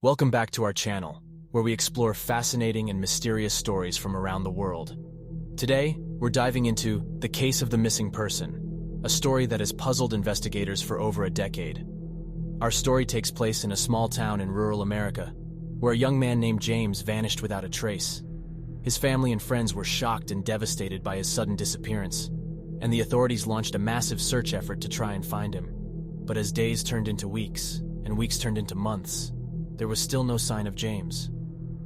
Welcome back to our channel, where we explore fascinating and mysterious stories from around the world. Today, we're diving into The Case of the Missing Person, a story that has puzzled investigators for over a decade. Our story takes place in a small town in rural America, where a young man named James vanished without a trace. His family and friends were shocked and devastated by his sudden disappearance, and the authorities launched a massive search effort to try and find him. But as days turned into weeks, and weeks turned into months, there was still no sign of James.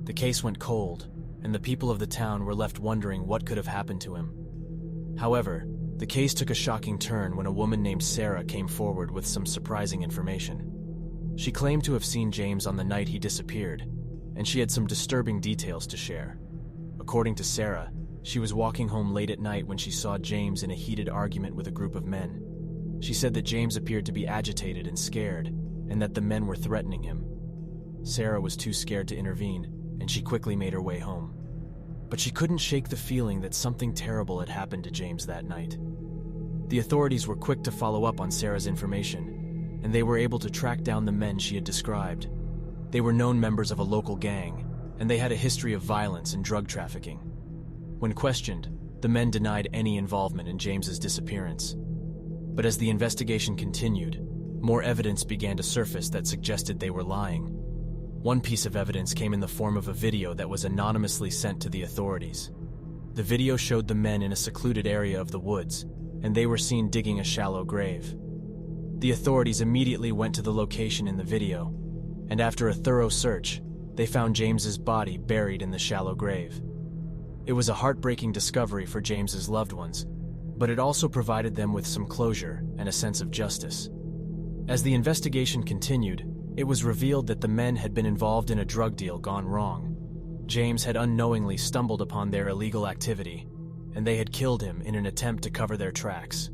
The case went cold, and the people of the town were left wondering what could have happened to him. However, the case took a shocking turn when a woman named Sarah came forward with some surprising information. She claimed to have seen James on the night he disappeared, and she had some disturbing details to share. According to Sarah, she was walking home late at night when she saw James in a heated argument with a group of men. She said that James appeared to be agitated and scared, and that the men were threatening him. Sarah was too scared to intervene, and she quickly made her way home. But she couldn't shake the feeling that something terrible had happened to James that night. The authorities were quick to follow up on Sarah's information, and they were able to track down the men she had described. They were known members of a local gang, and they had a history of violence and drug trafficking. When questioned, the men denied any involvement in James's disappearance. But as the investigation continued, more evidence began to surface that suggested they were lying. One piece of evidence came in the form of a video that was anonymously sent to the authorities. The video showed the men in a secluded area of the woods, and they were seen digging a shallow grave. The authorities immediately went to the location in the video, and after a thorough search, they found James's body buried in the shallow grave. It was a heartbreaking discovery for James's loved ones, but it also provided them with some closure and a sense of justice. As the investigation continued, it was revealed that the men had been involved in a drug deal gone wrong. James had unknowingly stumbled upon their illegal activity, and they had killed him in an attempt to cover their tracks.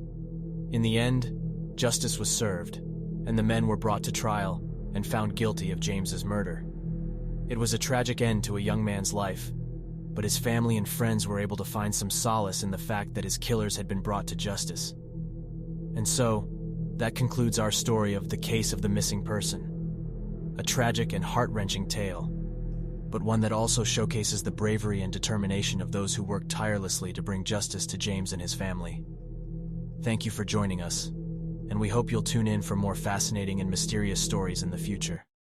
In the end, justice was served, and the men were brought to trial and found guilty of James's murder. It was a tragic end to a young man's life, but his family and friends were able to find some solace in the fact that his killers had been brought to justice. And so, that concludes our story of The Case of the Missing Person. A tragic and heart-wrenching tale, but one that also showcases the bravery and determination of those who worked tirelessly to bring justice to James and his family. Thank you for joining us, and we hope you'll tune in for more fascinating and mysterious stories in the future.